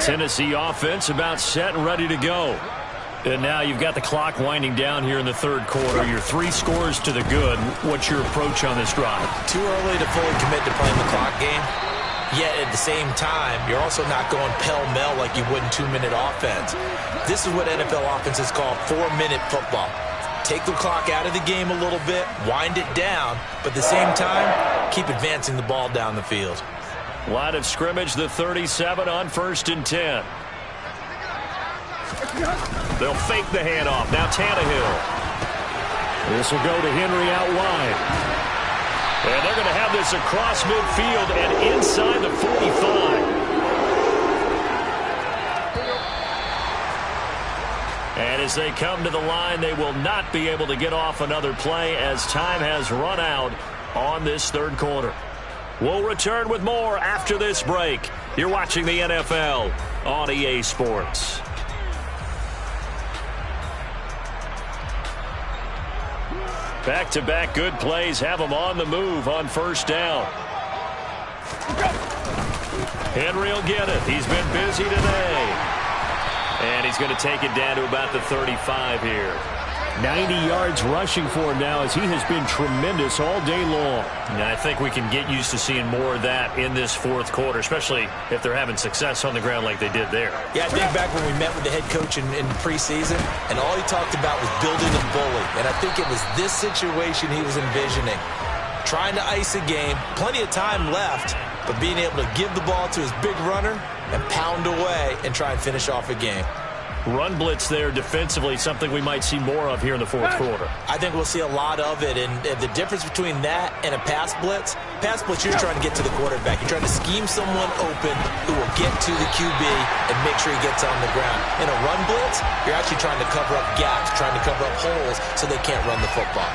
Tennessee offense about set and ready to go. And now you've got the clock winding down here in the third quarter. Your 3 scores to the good. What's your approach on this drive? Too early to fully commit to playing the clock game. Yet at the same time, you're also not going pell-mell like you would in 2-minute offense. This is what NFL offenses call 4-minute football. Take the clock out of the game a little bit, wind it down, but at the same time, keep advancing the ball down the field. Line of scrimmage, the 37 on 1st and 10. They'll fake the handoff. Now Tannehill. This will go to Henry out wide. And they're going to have this across midfield and inside the 45. And as they come to the line, they will not be able to get off another play as time has run out on this third quarter. We'll return with more after this break. You're watching the NFL on EA Sports. Back-to-back good plays have them on the move on 1st down. Henry will get it. He's been busy today. And he's going to take it down to about the 35 here. 90 yards rushing for him now as he has been tremendous all day long. And I think we can get used to seeing more of that in this fourth quarter, especially if they're having success on the ground like they did there. Yeah, I think back when we met with the head coach in preseason, and all he talked about was building a bully. And I think it was this situation he was envisioning. Trying to ice a game, plenty of time left, but being able to give the ball to his big runner and pound away and try and finish off a game. Run blitz there defensively, something we might see more of here in the fourth quarter. I think we'll see a lot of it, and the difference between that and a pass blitz, you're trying to get to the quarterback. You're trying to scheme someone open who will get to the QB and make sure he gets on the ground. In a run blitz, you're actually trying to cover up gaps, trying to cover up holes so they can't run the football.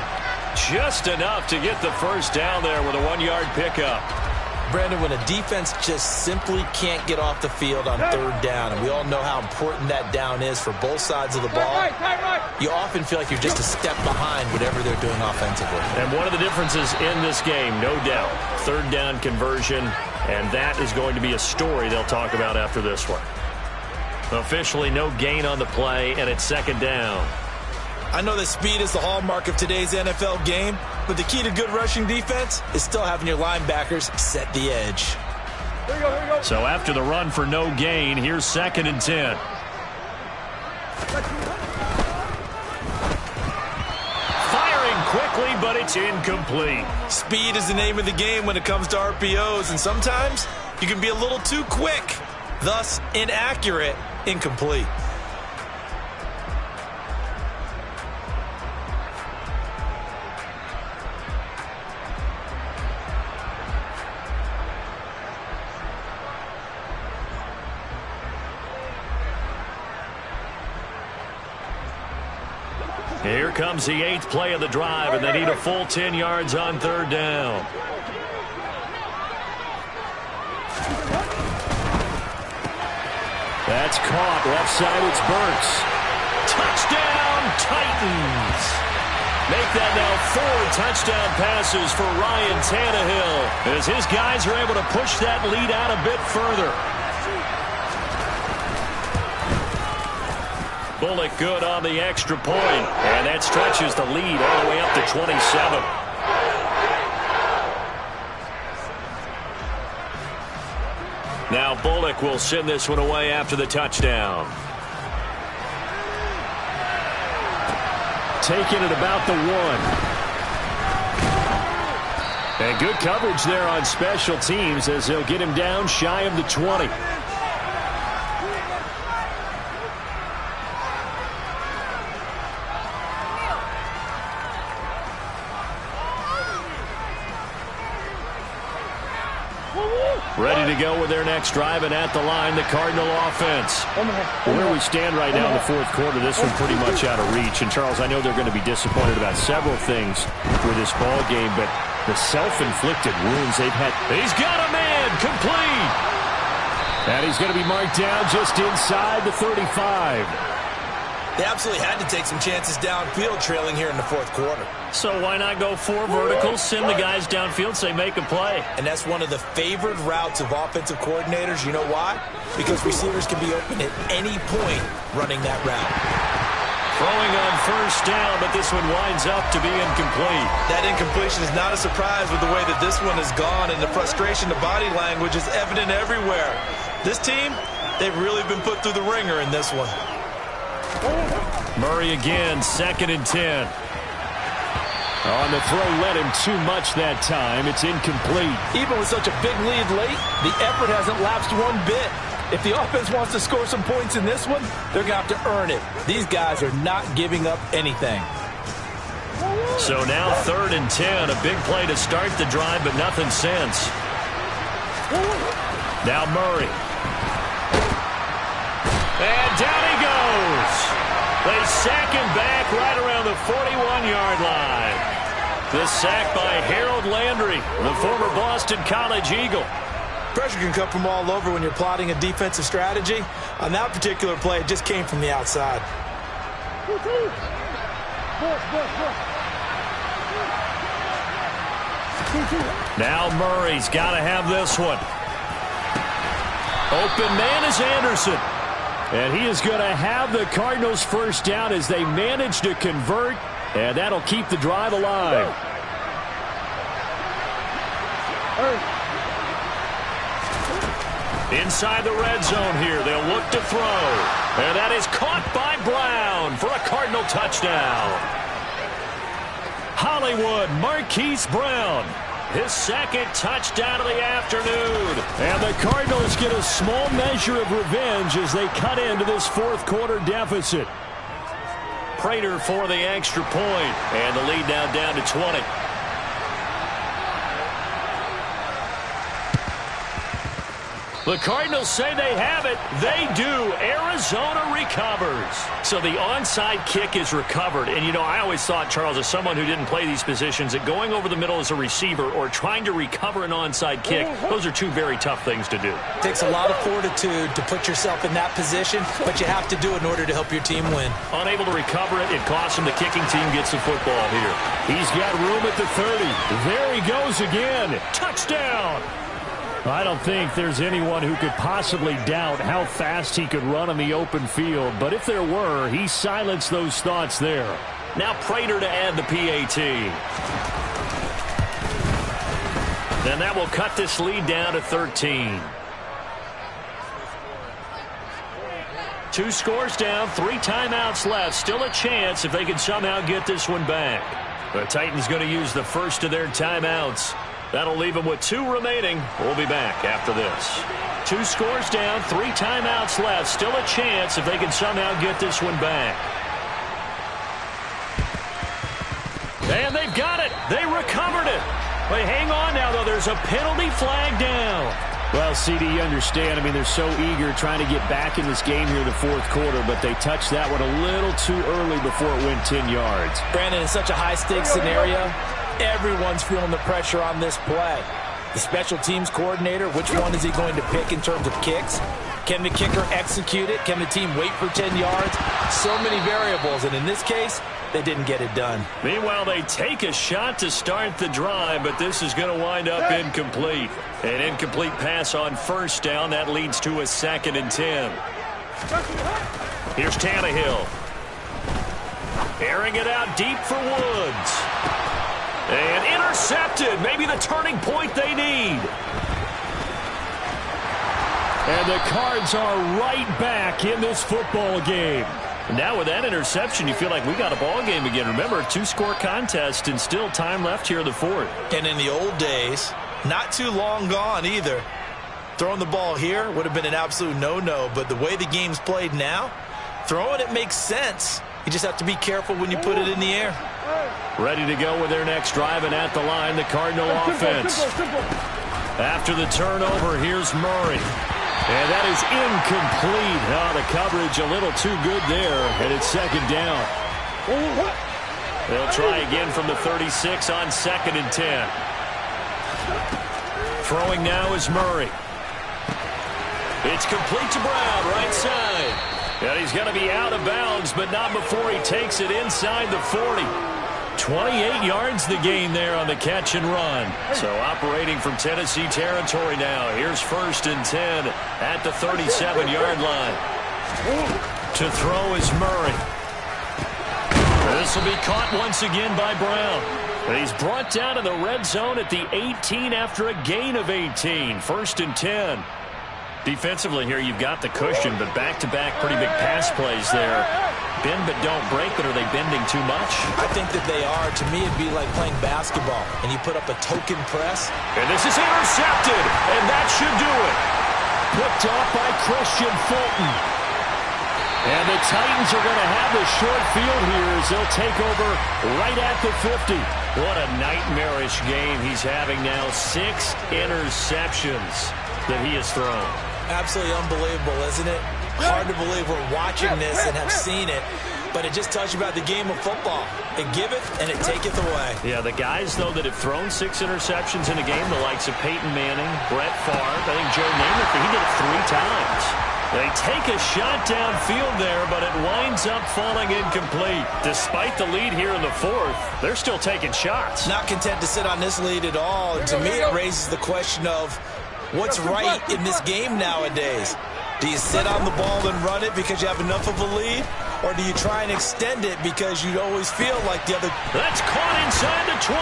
Just enough to get the first down there with a 1-yard pickup. Brandon, when a defense just simply can't get off the field on 3rd down, and we all know how important that down is for both sides of the ball, you often feel like you're just a step behind whatever they're doing offensively. And one of the differences in this game, no doubt, 3rd down conversion, and that is going to be a story they'll talk about after this one. Officially no gain on the play, and it's 2nd down. I know that speed is the hallmark of today's NFL game, but the key to good rushing defense is still having your linebackers set the edge. Here we go. So after the run for no gain, here's 2nd and 10. Firing quickly, but it's incomplete. Speed is the name of the game when it comes to RPOs, and sometimes you can be a little too quick, thus inaccurate, incomplete. Here comes the 8th play of the drive, and they need a full 10 yards on 3rd down. That's caught. Left side, it's Burks. Touchdown, Titans. Make that now 4 touchdown passes for Ryan Tannehill as his guys are able to push that lead out a bit further. Bullock good on the extra point, and that stretches the lead all the way up to 27. Now Bullock will send this one away after the touchdown. Taking it about the 1. And good coverage there on special teams as they'll get him down shy of the 20. Ready to go with their next drive, and at the line, the Cardinal offense. Where we stand right now in the fourth quarter, this one pretty much out of reach. And, Charles, I know they're going to be disappointed about several things with this ball game, but the self-inflicted wounds they've had. He's got a man, complete. And he's going to be marked down just inside the 35. They absolutely had to take some chances downfield trailing here in the fourth quarter. So why not go 4 verticals, send the guys downfield, say make a play? And that's one of the favored routes of offensive coordinators. You know why? Because receivers can be open at any point running that route. Throwing on first down, but this one winds up to be incomplete. That incompletion is not a surprise with the way that this one has gone, and the frustration, the body language is evident everywhere. This team, they've really been put through the ringer in this one. Murray again, 2nd and 10. On the throw, led him too much that time. It's incomplete. Even with such a big lead late, the effort hasn't lapsed one bit. If the offense wants to score some points in this one, they're going to have to earn it. These guys are not giving up anything. So now 3rd and 10. A big play to start the drive, but nothing since. Now Murray. And down he goes. They sack him back right around the 41-yard line. The sack by Harold Landry, the former Boston College Eagle. Pressure can come from all over when you're plotting a defensive strategy. On that particular play, it just came from the outside. Now Murray's got to have this one. Open man is Anderson. And he is going to have the Cardinals first down as they manage to convert. And that'll keep the drive alive. Inside the red zone here. They'll look to throw. And that is caught by Brown for a Cardinal touchdown. Hollywood Marquise Brown. His 2nd touchdown of the afternoon. And the Cardinals get a small measure of revenge as they cut into this 4th quarter deficit. Prater for the extra point. And the lead now down to 20. The Cardinals say they have it. They do. Arizona recovers. So the onside kick is recovered. And, you know, I always thought, Charles, as someone who didn't play these positions, that going over the middle as a receiver or trying to recover an onside kick, those are 2 very tough things to do. It takes a lot of fortitude to put yourself in that position, but you have to do it in order to help your team win. Unable to recover it, it costs him. The kicking team gets the football here. He's got room at the 30. There he goes again. Touchdown! I don't think there's anyone who could possibly doubt how fast he could run on the open field. But if there were, he silenced those thoughts there. Now Prater to add the PAT. And that will cut this lead down to 13. 2 scores down, 3 timeouts left. Still a chance if they can somehow get this one back. The Titans going to use the first of their timeouts. That'll leave them with 2 remaining. We'll be back after this. 2 scores down, 3 timeouts left. Still a chance if they can somehow get this one back. And they've got it. They recovered it. Wait, hang on now, though. There's a penalty flag down. Well, CD, you understand. I mean, they're so eager trying to get back in this game here in the 4th quarter, but they touched that one a little too early before it went 10 yards. Brandon, in such a high-stakes scenario, everyone's feeling the pressure on this play. The special teams coordinator, which one is he going to pick in terms of kicks? Can the kicker execute it? Can the team wait for 10 yards? So many variables, and in this case, they didn't get it done. Meanwhile, they take a shot to start the drive, but this is going to wind up incomplete. An incomplete pass on first down. That leads to a 2nd and 10. Here's Tannehill. Airing it out deep for Woods. And intercepted. Maybe the turning point they need. And the Cards are right back in this football game. Now with that interception, you feel like we got a ball game again. Remember, a 2-score contest and still time left here in the 4th. And in the old days, not too long gone either, throwing the ball here would have been an absolute no-no. But the way the game's played now, throwing it makes sense. You just have to be careful when you put it in the air. Ready to go with their next drive, and at the line, the Cardinal offense. After the turnover, here's Murray. And that is incomplete. Oh, the coverage a little too good there, and it's 2nd down. They'll try again from the 36 on 2nd and 10. Throwing now is Murray. It's complete to Brown, right side. And he's going to be out of bounds, but not before he takes it inside the 40. 28 yards the gain there on the catch and run. So operating from Tennessee territory now. Here's 1st and 10 at the 37-yard line. To throw is Murray. This will be caught once again by Brown. But he's brought down in the red zone at the 18 after a gain of 18. 1st and 10. Defensively here, you've got the cushion, but back-to-back pretty big pass plays there. Bend but don't break, but are they bending too much? I think that they are. To me, it'd be like playing basketball, and you put up a token press. And this is intercepted, and that should do it. Picked off by Christian Fulton. And the Titans are going to have the short field here as they'll take over right at the 50. What a nightmarish game he's having now. 6 interceptions that he has thrown. Absolutely unbelievable, isn't it? Hard to believe we're watching this and have seen it, but it just tells you about the game of football. It giveth and it taketh away. Yeah, the guys, though, that have thrown 6 interceptions in a game, the likes of Peyton Manning, Brett Favre, I think Joe Namath, he did it 3 times. They take a shot downfield there, but it winds up falling incomplete. Despite the lead here in the 4th, they're still taking shots. Not content to sit on this lead at all, and to me it raises the question of what's right in this game nowadays. Do you sit on the ball and run it because you have enough of a lead? Or do you try and extend it because you always feel like the other... That's caught inside the 20.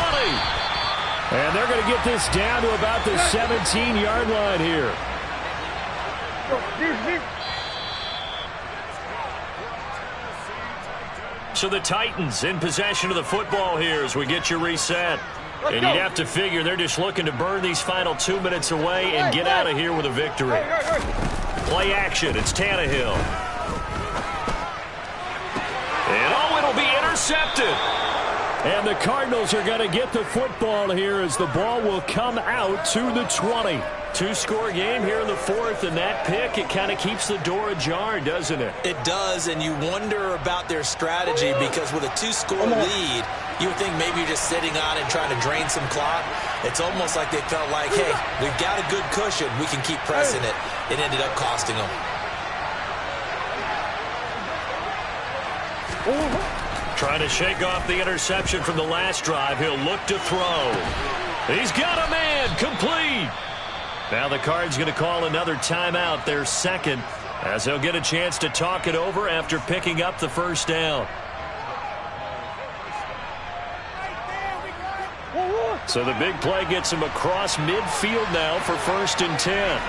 And they're going to get this down to about the 17-yard line here. So the Titans in possession of the football here as we get you reset. And you'd have to figure they're just looking to burn these final 2 minutes away and get out of here with a victory. Play action. It's Tannehill. And it'll be intercepted. And the Cardinals are going to get the football here as the ball will come out to the 20. 2-score game here in the 4th, and that pick, it kind of keeps the door ajar, doesn't it? It does, and you wonder about their strategy because with a 2-score lead, you would think maybe you're just sitting on it and trying to drain some clock. It's almost like they felt like, hey, we've got a good cushion. We can keep pressing it. It ended up costing them. Trying to shake off the interception from the last drive. He'll look to throw. He's got a man. Complete. Now the Cards going to call another timeout, their 2nd, as they'll get a chance to talk it over after picking up the 1st down. So the big play gets him across midfield now for 1st and 10.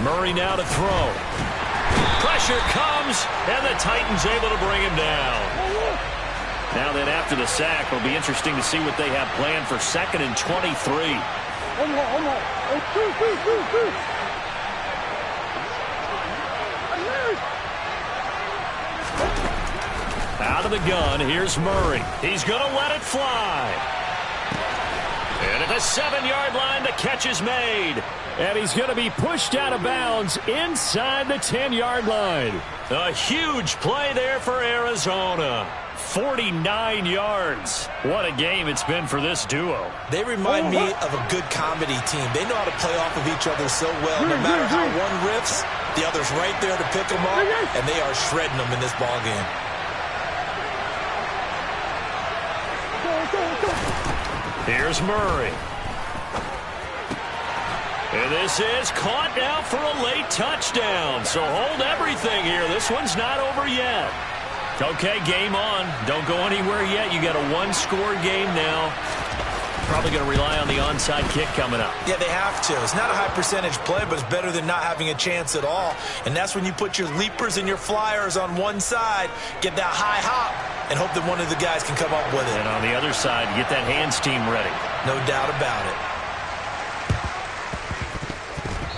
Murray now to throw. Pressure comes, and the Titans able to bring him down. Now then, after the sack, it'll be interesting to see what they have planned for 2nd and 23. Out of the gun, here's Murray. He's going to let it fly. And at the 7-yard line, the catch is made. And he's going to be pushed out of bounds inside the 10-yard line. A huge play there for Arizona. 49 yards. What a game it's been for this duo. They remind me of a good comedy team. They know how to play off of each other so well. No matter how one riffs, the other's right there to pick them up, and they are shredding them in this ball game. Here's Murray. And this is caught now for a late touchdown. So hold everything here. This one's not over yet. Okay, game on. Don't go anywhere yet. You got a 1-score game now. Probably going to rely on the onside kick coming up. Yeah, they have to. It's not a high percentage play, but it's better than not having a chance at all. And that's when you put your leapers and your flyers on one side, get that high hop, and hope that one of the guys can come up with it. And on the other side, get that hands team ready. No doubt about it.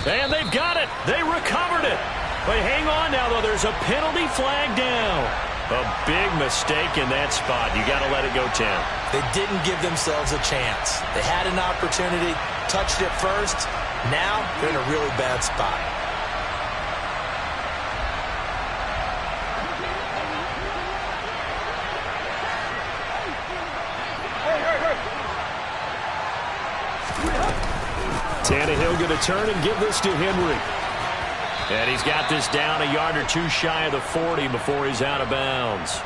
And they've got it. They recovered it. But hang on now, though. There's a penalty flag down. A big mistake in that spot. You got to let it go, Tim. They didn't give themselves a chance. They had an opportunity, touched it first. Now they're in a really bad spot. Tannehill going to turn and give this to Henry. And he's got this down a yard or two shy of the 40 before he's out of bounds.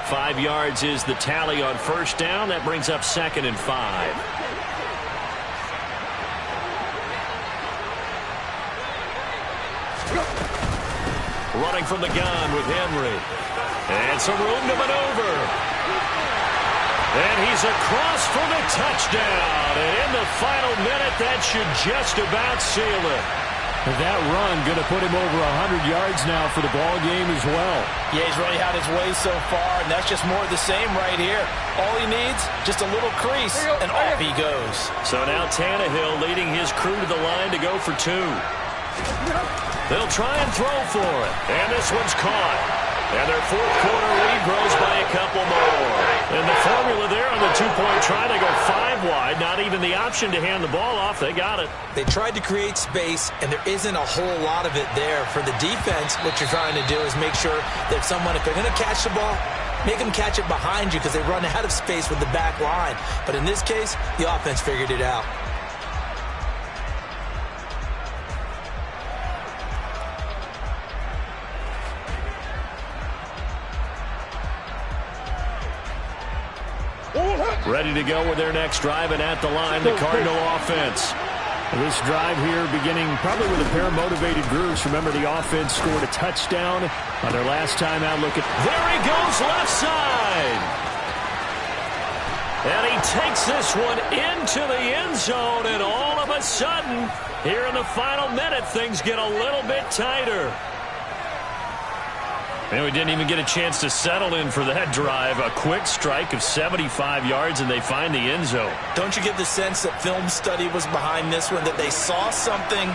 5 yards is the tally on first down. That brings up 2nd and 5. Running from the gun with Henry. And some room to maneuver. And he's across for the touchdown. And in the final minute, that should just about seal it. That run going to put him over 100 yards now for the ball game as well. Yeah, he's really had his way so far, and that's just more of the same right here. All he needs, just a little crease, and off he goes. So now Tannehill leading his crew to the line to go for 2. They'll try and throw for it. And this one's caught. And their fourth quarter lead grows by a couple more. And the formula there on the two-point try, they go 5 wide. Not even the option to hand the ball off. They got it. They tried to create space, and there isn't a whole lot of it there. For the defense, what you're trying to do is make sure that if they're going to catch the ball, make them catch it behind you because they run out of space with the back line. But in this case, the offense figured it out. Ready to go with their next drive, and at the line, the Cardinal offense. This drive here beginning probably with a pair of motivated groups. Remember, the offense scored a touchdown on their last time out. Look at there he goes, left side. And he takes this one into the end zone, and all of a sudden, here in the final minute, things get a little bit tighter. And we didn't even get a chance to settle in for that drive. A quick strike of 75 yards, and they find the end zone. Don't you get the sense that film study was behind this one, that they saw something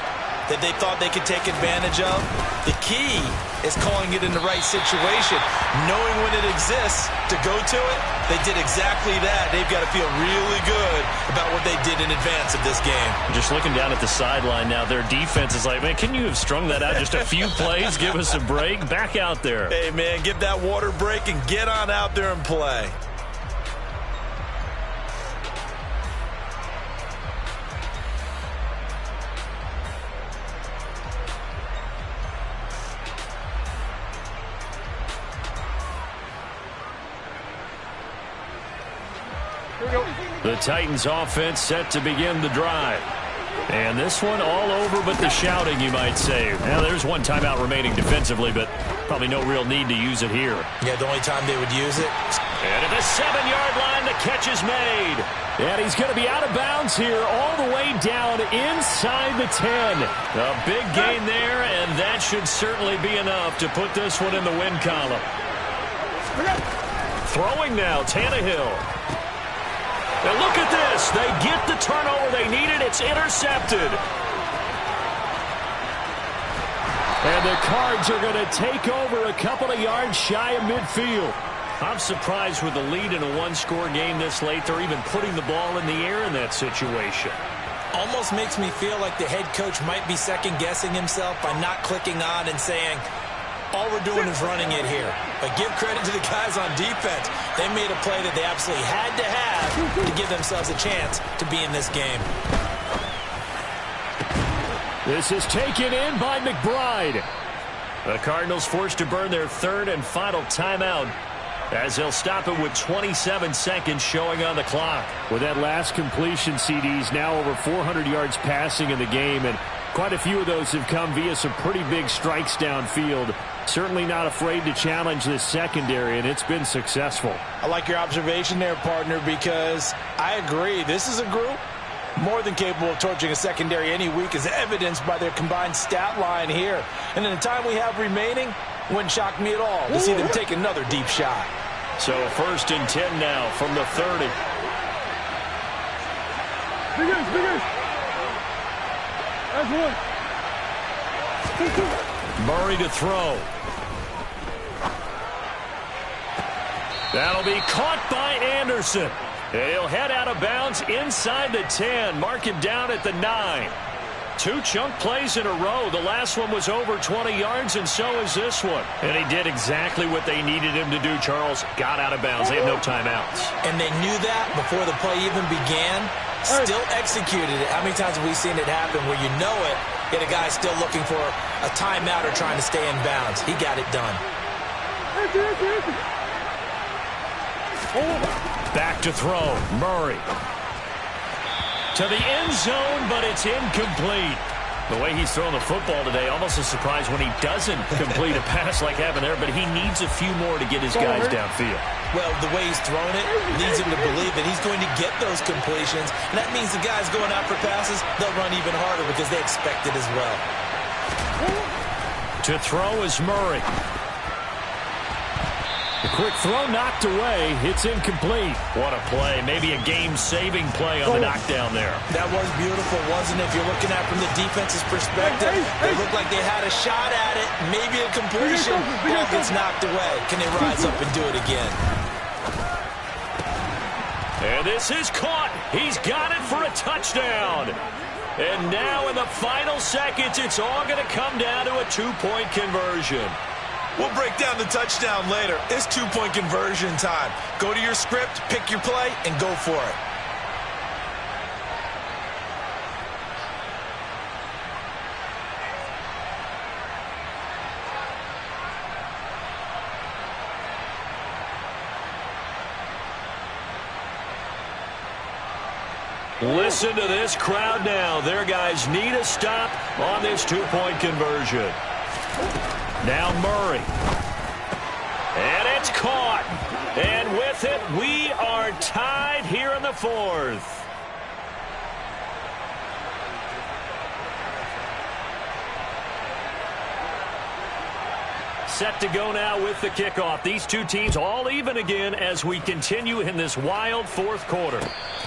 that they thought they could take advantage of? The key is calling it in the right situation. Knowing when it exists to go to it, they did exactly that. They've got to feel really good about what they did in advance of this game. Just looking down at the sideline now, their defense is like, man, can you have strung that out just a few plays? Give us a break. Back out there. Hey, man, give that water break and get on out there and play. The Titans offense set to begin the drive. And this one all over but the shouting, you might say. Now, there's one timeout remaining defensively, but probably no real need to use it here. Yeah, the only time they would use it. And at the 7-yard line, the catch is made. And he's going to be out of bounds here all the way down inside the 10. A big gain there, and that should certainly be enough to put this one in the win column. Throwing now, Tannehill. And look at this. They get the turnover they needed. It's intercepted. And the Cards are going to take over a couple of yards shy of midfield. I'm surprised with the lead in a one-score game this late. They're even putting the ball in the air in that situation. Almost makes me feel like the head coach might be second-guessing himself by not clicking on and saying, all we're doing is running it here. But give credit to the guys on defense. They made a play that they absolutely had to have to give themselves a chance to be in this game. This is taken in by McBride. The Cardinals forced to burn their third and final timeout as they'll stop it with 27 seconds showing on the clock. With that last completion, CDs now over 400 yards passing in the game, and quite a few of those have come via some pretty big strikes downfield. Certainly not afraid to challenge this secondary, and it's been successful. I like your observation there, partner, because I agree. This is a group more than capable of torching a secondary any week, as evidenced by their combined stat line here. And in the time we have remaining, wouldn't shock me at all to see them take another deep shot. So 1st and 10 now from the 30. Murray to throw. That'll be caught by Anderson. He'll head out of bounds inside the 10. Mark him down at the 9. 2 chunk plays in a row. The last one was over 20 yards, and so is this one. And he did exactly what they needed him to do, Charles. Got out of bounds. They had no timeouts. And they knew that before the play even began. Still executed it. How many times have we seen it happen where you know it, yet a guy's still looking for a timeout or trying to stay in bounds? He got it done. Back to throw. Murray. To the end zone, but it's incomplete. The way he's throwing the football today, almost a surprise when he doesn't complete a pass like happened there, but he needs a few more to get his guys downfield. Well, the way he's thrown it leads him to believe that he's going to get those completions, and that means the guys going out for passes, they'll run even harder because they expect it as well. To throw is Murray. The quick throw knocked away. It's incomplete. What a play. Maybe a game-saving play on the knockdown there. That was beautiful, wasn't it? If you're looking at it from the defense's perspective, they looked like they had a shot at it. Maybe a completion. Ball gets knocked away. Can they rise up and do it again? And this is caught. He's got it for a touchdown. And now in the final seconds, it's all going to come down to a two-point conversion. We'll break down the touchdown later. It's two-point conversion time. Go to your script, pick your play, and go for it. Listen to this crowd now. Their guys need a stop on this two-point conversion. Now Murray. And it's caught. And with it, we are tied here in the fourth. Set to go now with the kickoff. These two teams all even again as we continue in this wild fourth quarter.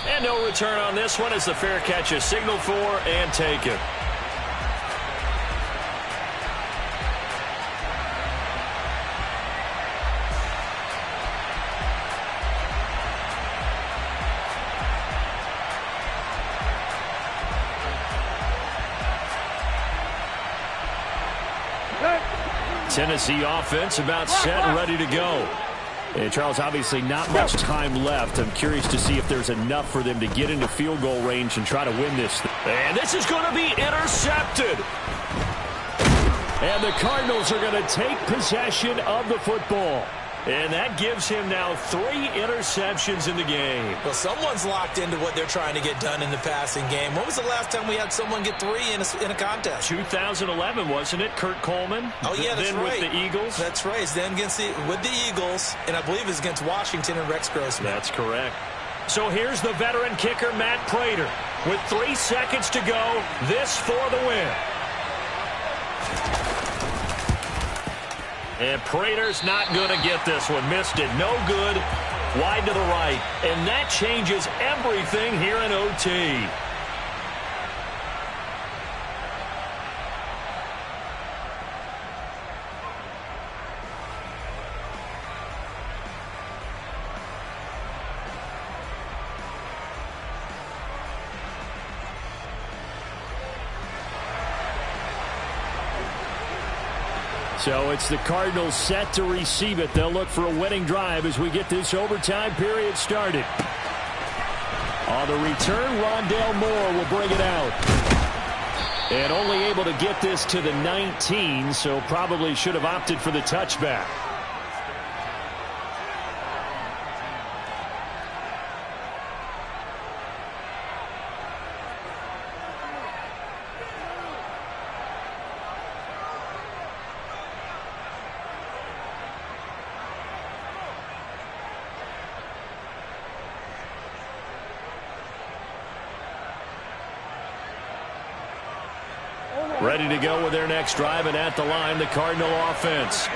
And no return on this one as the fair catch is signaled for and taken. Tennessee offense about set and ready to go. And Charles, obviously not much time left. I'm curious to see if there's enough for them to get into field goal range and try to win this. And this is going to be intercepted. And the Cardinals are going to take possession of the football. And that gives him now 3 interceptions in the game. Well, someone's locked into what they're trying to get done in the passing game. When was the last time we had someone get 3 in a contest? 2011, wasn't it? Kurt Coleman. Oh, yeah, that's then right. With the Eagles. That's right. It's then with the Eagles, and I believe it's against Washington and Rex Grossman. That's correct. So here's the veteran kicker, Matt Prater. With 3 seconds to go, this for the win. And Prater's not going to get this one. Missed it. No good. Wide to the right. And that changes everything here in OT. So it's the Cardinals set to receive it. They'll look for a winning drive as we get this overtime period started. On the return, Rondale Moore will bring it out. And only able to get this to the 19, so probably should have opted for the touchback. Ready to go with their next drive, and at the line, the Cardinal offense.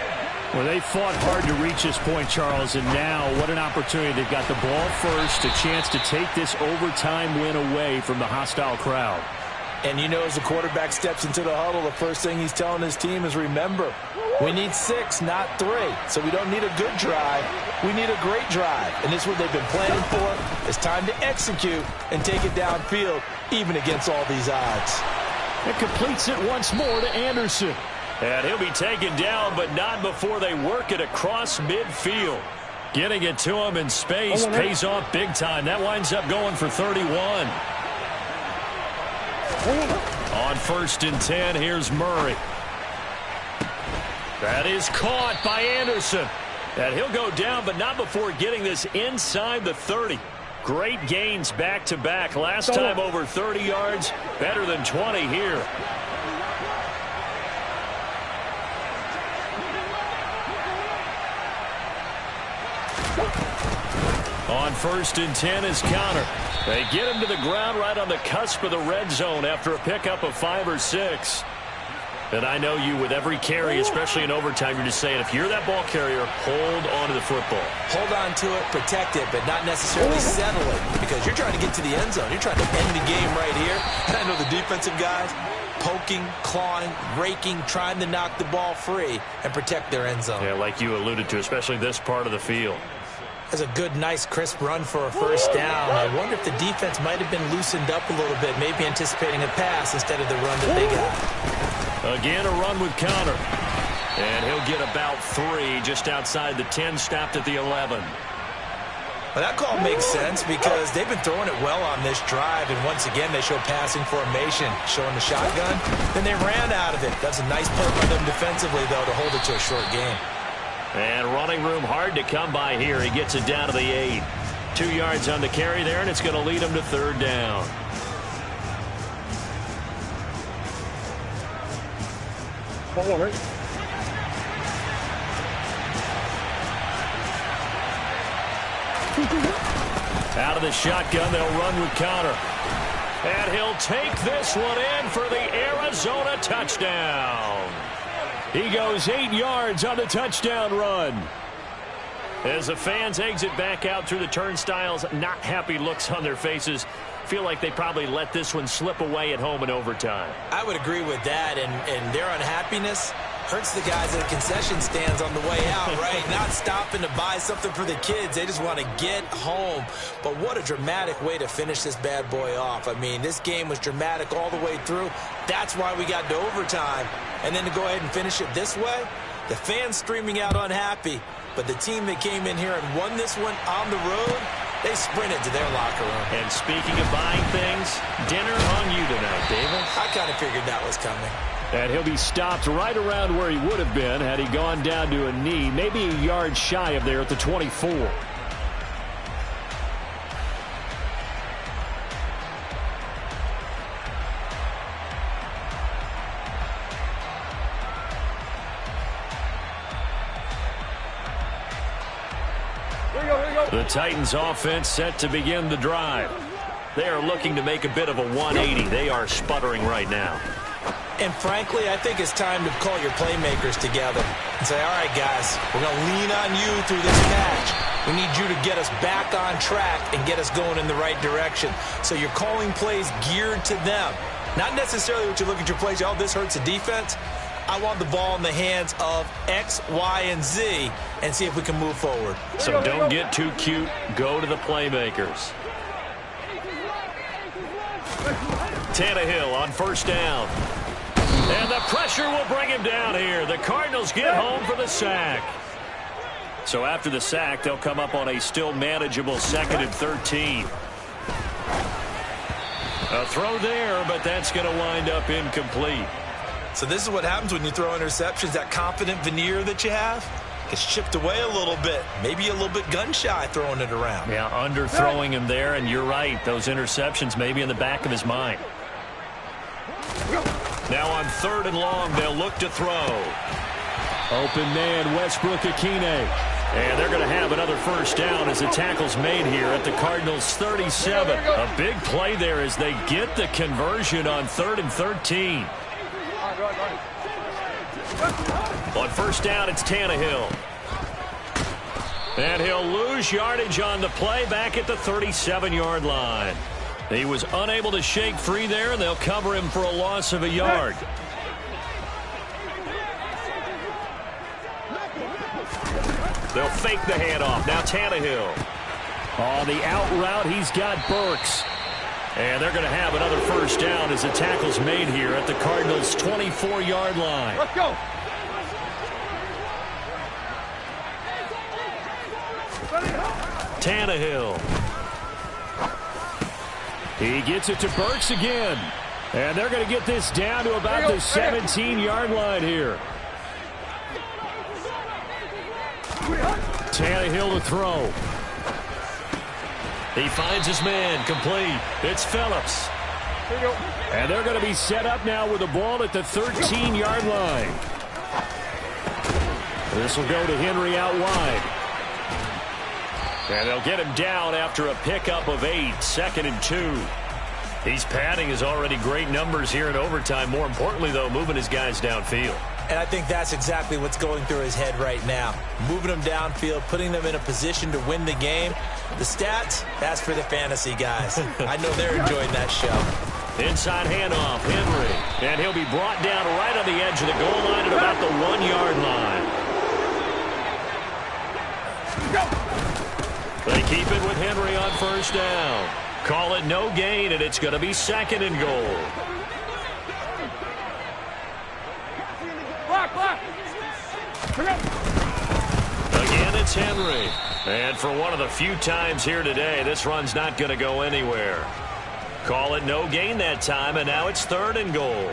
Well, they fought hard to reach this point, Charles, and now what an opportunity. They've got the ball first, a chance to take this overtime win away from the hostile crowd. And you know, as the quarterback steps into the huddle, the first thing he's telling his team is, remember, we need 6, not 3. So we don't need a good drive. We need a great drive. And this is what they've been planning for. It's time to execute and take it downfield, even against all these odds. It completes it once more to Anderson. And he'll be taken down, but not before they work it across midfield. Getting it to him in space pays off big time. That winds up going for 31. On 1st and 10, here's Murray. That is caught by Anderson. And he'll go down, but not before getting this inside the 30. Great gains back-to-back. Last time over 30 yards, better than 20 here. On 1st and 10 is Connor. They get him to the ground right on the cusp of the red zone after a pickup of 5 or 6. And I know you, with every carry, especially in overtime, you're just saying, if you're that ball carrier, hold on to the football. Hold on to it, protect it, but not necessarily settle it, because you're trying to get to the end zone. You're trying to end the game right here. And I know the defensive guys poking, clawing, raking, trying to knock the ball free and protect their end zone. Yeah, like you alluded to, especially this part of the field. That's a good, nice, crisp run for a first down. I wonder if the defense might have been loosened up a little bit, maybe anticipating a pass instead of the run that they got. Again, a run with Connor. And he'll get about 3 just outside the 10, stopped at the 11. Well, that call makes sense because they've been throwing it well on this drive, and once again they show passing formation, showing the shotgun. Then they ran out of it. That's a nice play by them defensively, though, to hold it to a short game. And running room hard to come by here. He gets it down to the 8. 2 yards on the carry there, and it's going to lead him to 3rd down. Out of the shotgun, they'll run with Connor. And he'll take this one in for the Arizona touchdown. He goes 8 yards on the touchdown run. As the fans exit back out through the turnstiles, not happy looks on their faces. Feel like they probably let this one slip away at home in overtime. I would agree with that, and their unhappiness hurts the guys at the concession stands on the way out, right? Not stopping to buy something for the kids. They just want to get home. But what a dramatic way to finish this bad boy off. I mean, this game was dramatic all the way through. That's why we got to overtime. And then to go ahead and finish it this way, the fans streaming out unhappy. But the team that came in here and won this one on the road, they sprinted to their locker room. And speaking of buying things, dinner on you tonight, Davis. I kind of figured that was coming. And he'll be stopped right around where he would have been had he gone down to a knee, maybe a yard shy of there at the 24. The Titans offense set to begin the drive. They are looking to make a bit of a 180. They are sputtering right now. And frankly, I think it's time to call your playmakers together and say, all right, guys, we're going to lean on you through this match. We need you to get us back on track and get us going in the right direction. So you're calling plays geared to them. Not necessarily what you look at your plays, oh, this hurts the defense. I want the ball in the hands of X, Y, and Z and see if we can move forward. So don't get too cute. Go to the playmakers. Tannehill on first down. And the pressure will bring him down here. The Cardinals get home for the sack. So after the sack, they'll come up on a still manageable 2nd and 13. A throw there, but that's going to wind up incomplete. So this is what happens when you throw interceptions. That confident veneer that you have gets chipped away a little bit. Maybe a little bit gun-shy throwing it around. Yeah, underthrowing him there, and you're right. Those interceptions may be in the back of his mind. Now on 3rd and long, they'll look to throw. Open man, Westbrook-Akine. And they're going to have another first down as the tackle's made here at the Cardinals' 37. A big play there as they get the conversion on 3rd and 13. On first down, it's Tannehill. And he'll lose yardage on the play back at the 37-yard line. He was unable to shake free there, and they'll cover him for a loss of a yard. They'll fake the handoff. Now Tannehill. On the out route, he's got Burks. And they're going to have another first down as the tackle's made here at the Cardinals' 24-yard line. Let's go. Tannehill. He gets it to Burks again. And they're going to get this down to about the 17-yard line here. Tannehill to throw. He finds his man, complete. It's Phillips. And they're going to be set up now with the ball at the 13-yard line. This will go to Henry out wide. And they'll get him down after a pickup of 8, 2nd and 2. He's padding his already great numbers here in overtime. More importantly, though, moving his guys downfield. And I think that's exactly what's going through his head right now. Moving them downfield, putting them in a position to win the game. The stats, that's for the fantasy guys. I know they're enjoying that show. Inside handoff, Henry. And he'll be brought down right on the edge of the goal line at about the 1-yard line. They keep it with Henry on first down. Call it no gain, and it's going to be 2nd and goal. Again, it's Henry. And for one of the few times here today, this run's not going to go anywhere. Call it no gain that time, and now it's 3rd and goal.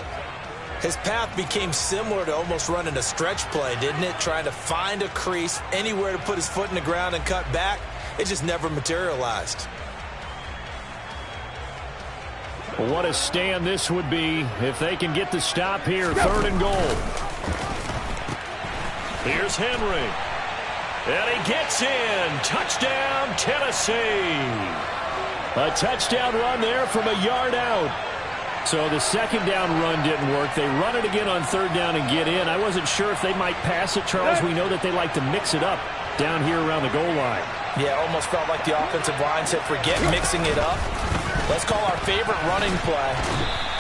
His path became similar to almost running a stretch play, didn't it? Trying to find a crease, anywhere to put his foot in the ground and cut back. It just never materialized. What a stand this would be if they can get the stop here. 3rd and goal. Here's Henry. And he gets in. Touchdown, Tennessee. A touchdown run there from a yard out. So the 2nd down run didn't work. They run it again on 3rd down and get in. I wasn't sure if they might pass it, Charles. We know that they like to mix it up down here around the goal line. Yeah, almost felt like the offensive line said, forget mixing it up. Let's call our favorite running play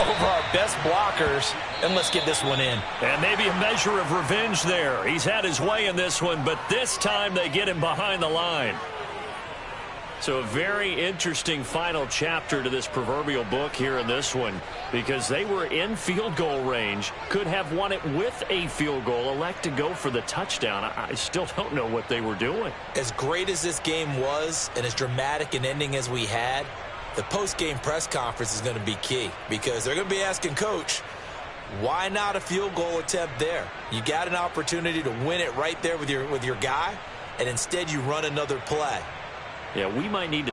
over our best blockers, and let's get this one in. And maybe a measure of revenge there. He's had his way in this one, but this time they get him behind the line. So a very interesting final chapter to this proverbial book here in this one, because they were in field goal range, could have won it with a field goal, elect to go for the touchdown. I still don't know what they were doing. As great as this game was and as dramatic an ending as we had, the post-game press conference is going to be key, because they're going to be asking Coach, why not a field goal attempt there? You got an opportunity to win it right there with your guy, and instead you run another play. Yeah, we might need to